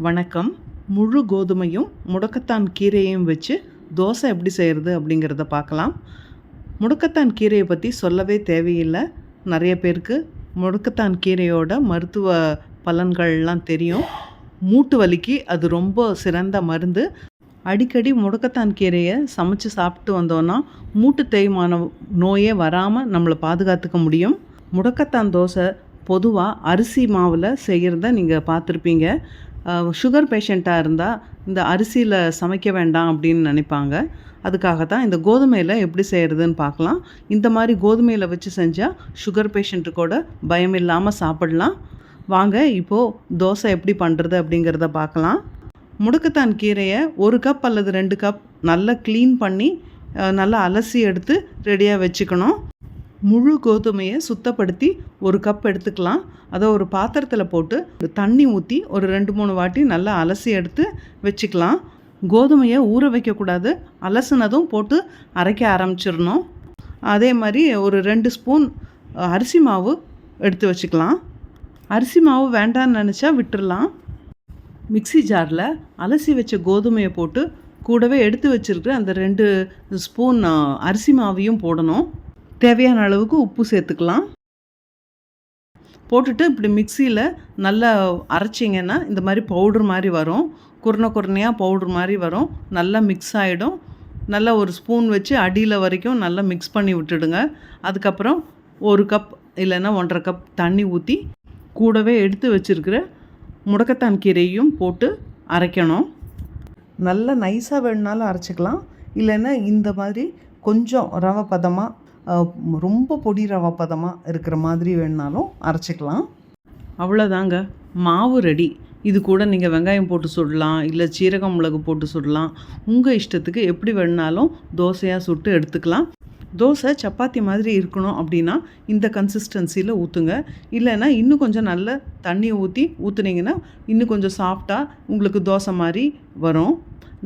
வணக்கம். முழு கோதுமையும் முடக்கத்தான் கீரையும் வச்சு தோசை எப்படி செய்கிறது அப்படிங்கிறத பார்க்கலாம். முடக்கத்தான் கீரையை பற்றி சொல்லவே தேவையில்லை. நிறைய பேருக்கு முடக்கத்தான் கீரையோட மருத்துவ பலன்கள்லாம் தெரியும். மூட்டு வலிக்கு அது ரொம்ப சிறந்த மருந்து. அடிக்கடி முடக்கத்தான் கீரையை சமைச்சு சாப்பிட்டு வந்தோன்னா மூட்டு தேய்மான நோயே வராமல் நம்மளை பாதுகாத்துக்க முடியும். முடக்கத்தான் தோசை பொதுவாக அரிசி மாவில் செய்கிறத நீங்கள் பார்த்துருப்பீங்க. சுகர் பேஷண்ட்டாக இருந்தால் இந்த அரிசியில் சமைக்க வேண்டாம் அப்படின்னு நினைப்பாங்க. அதுக்காக தான் இந்த கோதுமையில் எப்படி செய்கிறதுன்னு பார்க்கலாம். இந்த மாதிரி கோதுமையில் வச்சு செஞ்சால் சுகர் பேஷண்ட்டு கூட பயம் இல்லாமல் சாப்பிடலாம். வாங்க இப்போது தோசை எப்படி பண்ணுறது அப்படிங்கிறத பார்க்கலாம். முடக்கத்தான் கீரையை 1 கப் அல்லது 2 கப் நல்லா க்ளீன் பண்ணி நல்லா அலசி எடுத்து ரெடியாக வச்சுக்கணும். முழு கோதுமையை சுத்தப்படுத்தி 1 கப் எடுத்துக்கலாம். அதை ஒரு பாத்திரத்தில் போட்டு தண்ணி ஊற்றி ஒரு 2-3 வாட்டி நல்லா அலசி எடுத்து வச்சுக்கலாம். கோதுமையை ஊற வைக்கக்கூடாது. அலசினதும் போட்டு அரைக்க ஆரம்பிச்சிடணும். அதே மாதிரி ஒரு 2 ஸ்பூன் அரிசி மாவு எடுத்து வச்சுக்கலாம். அரிசி மாவு வேண்டான்னு நினச்சா விட்டுடலாம். மிக்ஸி ஜாரில் அலசி வச்ச கோதுமையை போட்டு கூடவே எடுத்து வச்சுருக்கிற அந்த 2 ஸ்பூன் அரிசி மாவையும் போடணும். தேவையான அளவுக்கு உப்பு சேர்த்துக்கலாம். போட்டுட்டு இப்படி மிக்சியில் நல்லா அரைச்சிங்கன்னா இந்த மாதிரி பவுட்ரு மாதிரி வரும். குருணையாக பவுட்ரு மாதிரி வரும். நல்லா மிக்ஸ் ஆகிடும். நல்லா ஒரு ஸ்பூன் வச்சு அடியில் வரைக்கும் நல்லா மிக்ஸ் பண்ணி விட்டுடுங்க. அதுக்கப்புறம் 1 கப் இல்லைன்னா 1.5 கப் தண்ணி ஊற்றி கூடவே எடுத்து வச்சுருக்கிற முடக்கத்தான் கீரையும் போட்டு அரைக்கணும். நல்லா நைஸாக வேணுனாலும் அரைச்சிக்கலாம். இல்லைன்னா இந்த மாதிரி கொஞ்சம் ரவை பதமாக ரொம்ப பொடி ரவை பதமாக இருக்கிற மாதிரி வேணுனாலும் அரைச்சிக்கலாம். அவ்வளோதாங்க, மாவு ரெடி. இது கூட நீங்கள் வெங்காயம் போட்டு சுடலாம், இல்லை சீரகம் மிளகு போட்டு சுடலாம். உங்கள் இஷ்டத்துக்கு எப்படி வேணுனாலும் தோசையாக சுட்டு எடுத்துக்கலாம். தோசை சப்பாத்தி மாதிரி இருக்கணும் அப்படின்னா இந்த கன்சிஸ்டன்சியில் ஊற்றுங்க. இல்லைன்னா இன்னும் கொஞ்சம் நல்ல தண்ணி ஊற்றுனீங்கன்னா இன்னும் கொஞ்சம் சாஃப்டாக உங்களுக்கு தோசை மாதிரி வரும்.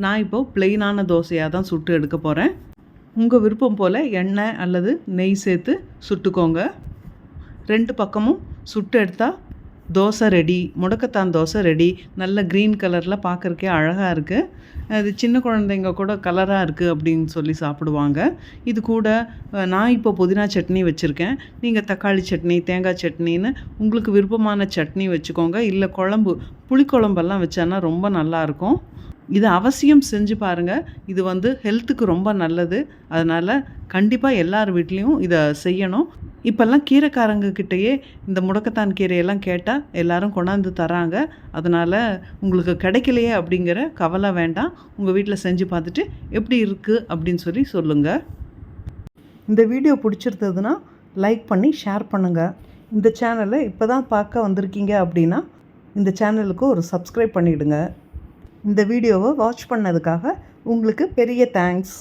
நான் இப்போது ப்ளெயினான தோசையாக தான் சுட்டு எடுக்க போகிறேன். உங்கள் விருப்பம் போல் எண்ணெய் அல்லது நெய் சேர்த்து சுட்டுக்கோங்க. 2 பக்கமும் சுட்டு எடுத்தால் தோசை ரெடி. முடக்கத்தான் தோசை ரெடி. நல்ல க்ரீன் கலரில் பார்க்குறக்கே அழகாக இருக்குது. அது சின்ன குழந்தைங்க கூட கலராக இருக்குது அப்படின்னு சொல்லி சாப்பிடுவாங்க. இது கூட நான் இப்போ புதினா சட்னி வச்சுருக்கேன். நீங்கள் தக்காளி சட்னி, தேங்காய் சட்னின்னு உங்களுக்கு விருப்பமான சட்னி வச்சுக்கோங்க. இல்லை புளிக்குழம்பெல்லாம் வச்சானா ரொம்ப நல்லாயிருக்கும். இதை அவசியம் செஞ்சு பாருங்கள். இது ஹெல்த்துக்கு ரொம்ப நல்லது. அதனால் கண்டிப்பாக எல்லார் வீட்லேயும் இதை செய்யணும். இப்போல்லாம் கீரைக்காரங்கக்கிட்டேயே இந்த முடக்கத்தான் கீரையெல்லாம் கேட்டால் எல்லோரும் கொண்டாந்து தராங்க. அதனால் உங்களுக்கு கிடைக்கலையே அப்படிங்கிற கவலை வேண்டாம். உங்கள் வீட்டில் செஞ்சு பார்த்துட்டு எப்படி இருக்குது அப்படின்னு சொல்லி சொல்லுங்கள். இந்த வீடியோ பிடிச்சிருந்ததுன்னா லைக் பண்ணி ஷேர் பண்ணுங்கள். இந்த சேனலை இப்போ தான் பார்க்க வந்திருக்கீங்க அப்படின்னா இந்த சேனலுக்கு ஒரு சப்ஸ்கிரைப் பண்ணிவிடுங்க. இந்த வீடியோவை வாட்ச் பண்ணதுக்காக உங்களுக்கு பெரிய தேங்க்ஸ்.